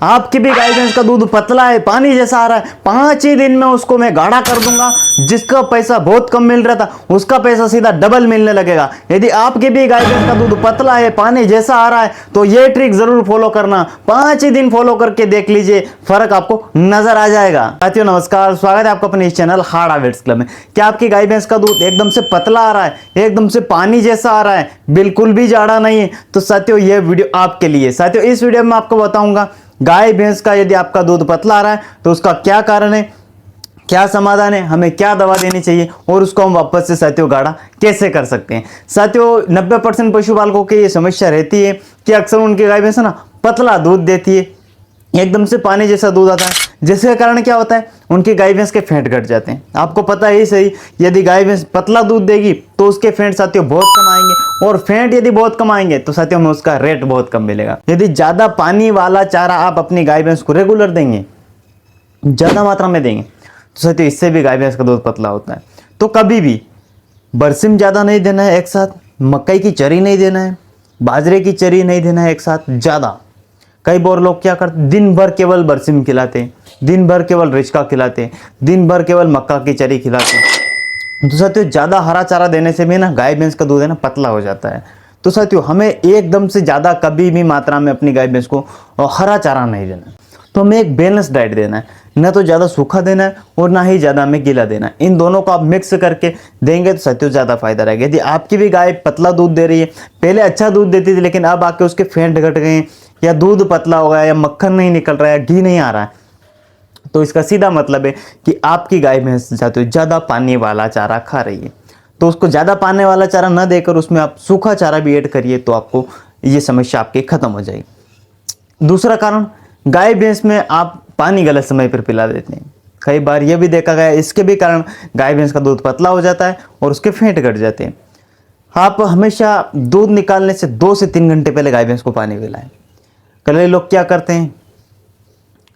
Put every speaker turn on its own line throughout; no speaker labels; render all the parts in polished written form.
आपकी भी गाय भैंस का दूध पतला है, पानी जैसा आ रहा है, 5 ही दिन में उसको मैं गाढ़ा कर दूंगा। जिसका पैसा बहुत कम मिल रहा था उसका पैसा सीधा डबल मिलने लगेगा। यदि आपकी भी गाय भैंस का दूध पतला है, पानी जैसा आ रहा है, तो ये ट्रिक जरूर फॉलो करना। 5 ही दिन फॉलो करके देख लीजिए, फर्क आपको नजर आ जाएगा। साथियों नमस्कार, स्वागत है आपका अपने इस चैनल हार्ड हैबिट्स क्लब में। क्या आपकी गाय भैंस का दूध एकदम से पतला आ रहा है, एकदम से पानी जैसा आ रहा है, बिल्कुल भी जाड़ा नहीं है, तो साथियों ये वीडियो आपके लिए। साथियों इस वीडियो में आपको बताऊंगा गाय भैंस का यदि आपका दूध पतला आ रहा है तो उसका क्या कारण है, क्या समाधान है, हमें क्या दवा देनी चाहिए और उसको हम वापस से साथियों गाढ़ा कैसे कर सकते हैं। साथियों 90% पशुपालकों की ये समस्या रहती है कि अक्सर उनकी गाय भैंस ना पतला दूध देती है, एकदम से पानी जैसा दूध आता है, जिसके कारण क्या होता है, उनकी गाय भैंस के फेंट घट जाते हैं। आपको पता ही सही, यदि गाय भैंस पतला दूध देगी तो उसके फेंट साथियों बहुत कम आएंगे, और फेंट यदि बहुत कम आएंगे तो साथियों में उसका रेट बहुत कम मिलेगा। यदि ज्यादा पानी वाला चारा आप अपनी गाय भैंस को रेगुलर देंगे, ज्यादा मात्रा में देंगे, तो साथियों इससे भी गाय भैंस का दूध पतला होता है। तो कभी भी बरसिम ज्यादा नहीं देना है एक साथ, मकई की चरी नहीं देना है, बाजरे की चरी नहीं देना है एक साथ ज्यादा। कई बार लोग क्या करते, दिन भर केवल बरसिम खिलाते, दिन भर केवल रिचका खिलाते, दिन भर केवल मक्का की चरी खिलाते। तो साथियों ज्यादा हरा चारा देने से भी ना गाय भैंस का दूध है ना पतला हो जाता है। तो साथियों हमें एकदम से ज्यादा कभी भी मात्रा में अपनी गाय भैंस को हरा चारा नहीं देना, तो हमें एक बैलेंस डाइट देना है, ना तो ज्यादा सूखा देना है और ना ही ज्यादा हमें गीला देना है। इन दोनों को आप मिक्स करके देंगे तो साथियों ज्यादा फायदा रहेगा। यदि आपकी भी गाय पतला दूध दे रही है, पहले अच्छा दूध देती थी लेकिन अब आके उसके फेंट घट गए, या दूध पतला हो गया, या मक्खन नहीं निकल रहा है, घी नहीं आ रहा है, तो इसका सीधा मतलब है कि आपकी गाय भैंस ज्यादा पानी वाला चारा खा रही है। तो उसको ज्यादा पानी वाला चारा न देकर उसमें आप सूखा चारा भी ऐड करिए, तो आपको ये समस्या आपकी खत्म हो जाएगी। दूसरा कारण, गाय भैंस में आप पानी गलत समय पर पिला देते हैं। कई बार यह भी देखा गया, इसके भी कारण गाय भैंस का दूध पतला हो जाता है और उसके फेंट घट जाते हैं। आप हमेशा दूध निकालने से 2 से 3 घंटे पहले गाय भैंस को पानी पिलाएं। कई लोग क्या करते हैं,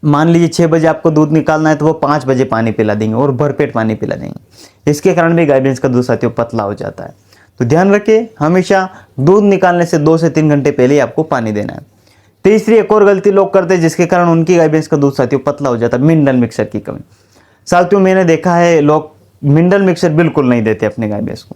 मान लीजिए 6 बजे आपको दूध निकालना है तो वो 5 बजे पानी पिला देंगे और भरपेट पानी पिला देंगे। इसके कारण भी गाय भैंस का दूध साथियों पतला हो जाता है। तो ध्यान रखिए, हमेशा दूध निकालने से 2 से 3 घंटे पहले ही आपको पानी देना है। तीसरी एक और गलती लोग करते हैं जिसके कारण उनकी गाय भैंस का दूध साथियों पतला हो जाता है, मिनरल मिक्सर की कमी। साथियों मैंने देखा है लोग मिनरल मिक्सर बिल्कुल नहीं देते अपने गाय भैंस को,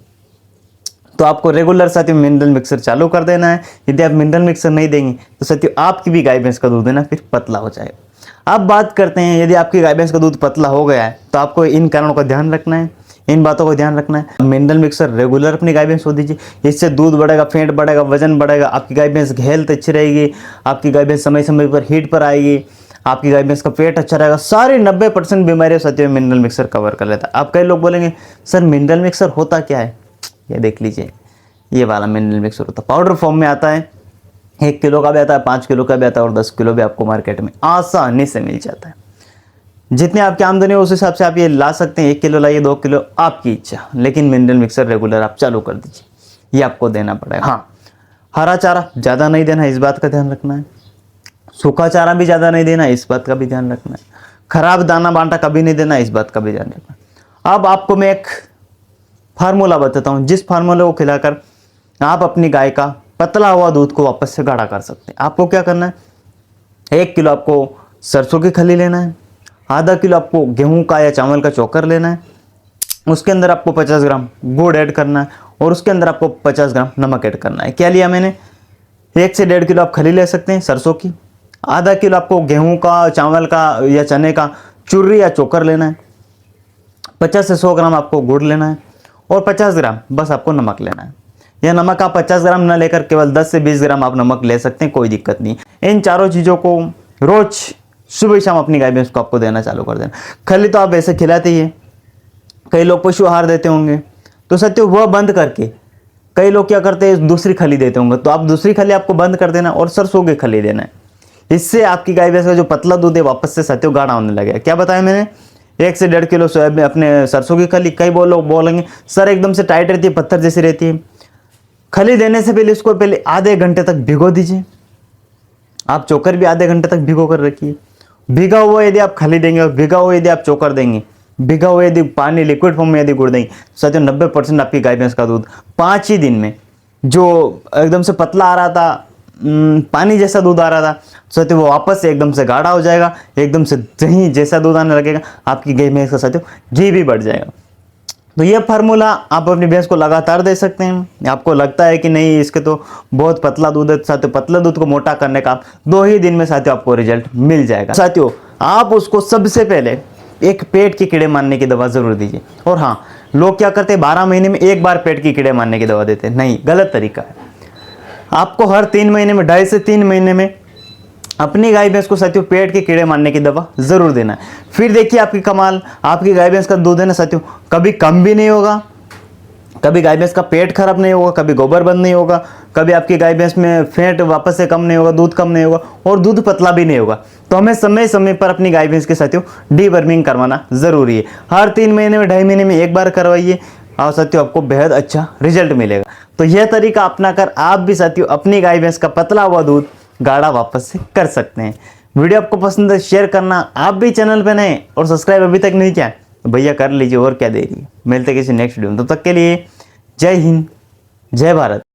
तो आपको रेगुलर साथियों मिनरल मिक्सर चालू कर देना है। यदि आप मिनरल मिक्सर नहीं देंगे तो साथियों आपकी भी गाय भैंस का दूध है ना फिर पतला हो जाएगा। अब बात करते हैं, यदि आपकी गाय भैंस का दूध पतला हो गया है तो आपको इन कारणों का ध्यान रखना है, इन बातों का ध्यान रखना है। मिनरल मिक्सर रेगुलर अपनी गाय भैंस को दीजिए, इससे दूध बढ़ेगा, फेंट बढ़ेगा, वजन बढ़ेगा, आपकी गाय भैंस की हेल्थ अच्छी रहेगी, आपकी गाय भैंस समय समय पर हीट पर आएगी, आपकी गाय भैंस का पेट अच्छा रहेगा। सारी 90% बीमारियां साथियों मिनरल मिक्सर कवर कर लेता है। आप कई लोग बोलेंगे सर मिनरल मिक्सर होता क्या है, ये देख लीजिए, ये वाला मिनरल मिक्सर होता है, पाउडर फॉर्म में आता है, 1 किलो का भी आता है, 5 किलो का भी आता है और 10 किलो भी आपको मार्केट में आसानी से मिल जाता है। जितनी आपकी आमदनी हो उस हिसाब से आप ये ला सकते हैं, 1 किलो लाइए, 2 किलो, आपकी इच्छा, लेकिन मिनरल मिक्सर रेगुलर आप चालू कर दीजिए, ये आपको देना पड़ेगा। हाँ, हरा चारा ज़्यादा नहीं देना है, इस बात का ध्यान रखना है। सूखा चारा भी ज़्यादा नहीं देना है, इस बात का भी ध्यान रखना है। खराब दाना बांटा कभी नहीं देना है, इस बात का भी ध्यान रखना है। अब आपको मैं एक फार्मूला बताता हूँ, जिस फार्मूले को खिलाकर आप अपनी गाय का पतला हुआ दूध को वापस से गाढ़ा कर सकते हैं। आपको क्या करना है, 1 किलो आपको सरसों की खली लेना है, आधा किलो आपको गेहूं का या चावल का चोकर लेना है, उसके अंदर आपको 50 ग्राम गुड़ ऐड करना है और उसके अंदर आपको 50 ग्राम नमक ऐड करना है। क्या लिया मैंने, 1 से 1.5 किलो आप खली ले सकते हैं सरसों की, आधा किलो आपको गेहूं का, चावल का या चने का चुर्री या चोकर लेना है, 50 से 100 ग्राम आपको गुड़ लेना है और 50 ग्राम बस आपको नमक लेना है। यह नमक आप 50 ग्राम न लेकर केवल 10 से 20 ग्राम आप नमक ले सकते हैं, कोई दिक्कत नहीं। इन चारों चीज़ों को रोज सुबह शाम अपनी गाय भैंस को आपको देना चालू कर देना। खली तो आप ऐसे खिलाते ही है, कई लोग पशु आहार देते होंगे, तो साथियों वह बंद करके कई लोग क्या करते हैं दूसरी खली देते होंगे, तो आप दूसरी खली आपको बंद कर देना और सरसों की खली देना है। इससे आपकी गाय भैंस का जो पतला दूध है वापस से साथियों गाढ़ा होने लगेगा। क्या बताया मैंने, 1 से 1.5 किलो सोयाबीन अपने सरसों की खली। कई लोग बोलेंगे सर एकदम से टाइट रहती है, पत्थर जैसी रहती है। खली देने से पहले इसको पहले आधे घंटे तक भिगो दीजिए, आप चोकर भी आधे घंटे तक भिगो कर रखिए। भिगा हुआ यदि आप खली देंगे और भिगा हुआ यदि आप चोकर देंगे, भिगा हुआ यदि पानी लिक्विड फॉर्म में यदि गुड़ देंगे, साथियों 90% आपकी गाय भैंस का दूध 5 ही दिन में, जो एकदम से पतला आ रहा था पानी जैसा दूध आ रहा था, साथियों वो वापस से एकदम से गाढ़ा हो जाएगा, एकदम से दही जैसा दूध आने लगेगा, आपकी गाय भैंस का साथियों घी भी बढ़ जाएगा। तो ये फार्मूला आप अपनी भैंस को लगातार दे सकते हैं। आपको लगता है कि नहीं इसके तो बहुत पतला दूध है, साथियों पतला दूध को मोटा करने का 2 ही दिन में साथियों आपको रिजल्ट मिल जाएगा। साथियों आप उसको सबसे पहले एक पेट के कीड़े मारने की दवा जरूर दीजिए। और हाँ, लोग क्या करते हैं 12 महीने में एक बार पेट के कीड़े मारने की दवा देते हैं, नहीं, गलत तरीका है। आपको हर 3 महीने में, 2.5 से 3 महीने में अपनी गाय भैंस को साथियों पेट के कीड़े मारने की दवा जरूर देना है। फिर देखिए आपकी कमाल, आपकी गाय भैंस का दूध है ना साथियों कभी कम भी नहीं होगा, कभी गाय भैंस का पेट खराब नहीं होगा, कभी गोबर बंद नहीं होगा, कभी आपकी गाय भैंस में फैट वापस से कम नहीं होगा, दूध कम नहीं होगा और दूध पतला भी नहीं होगा। तो हमें समय समय पर अपनी गाय भैंस के साथियों डीवर्मिंग करवाना जरूरी है। हर 3 महीने में, 2.5 महीने में एक बार करवाइए और साथियों आपको बेहद अच्छा रिजल्ट मिलेगा। तो यह तरीका अपनाकर आप भी साथियों अपनी गाय भैंस का पतला हुआ दूध गाढ़ा वापस से कर सकते हैं। वीडियो आपको पसंद है शेयर करना, आप भी चैनल पे नए और सब्सक्राइब अभी तक नहीं किया तो भैया कर लीजिए, और क्या देरी है। मिलते किसी नेक्स्ट वीडियो में, तब तक के लिए जय हिंद, जय भारत।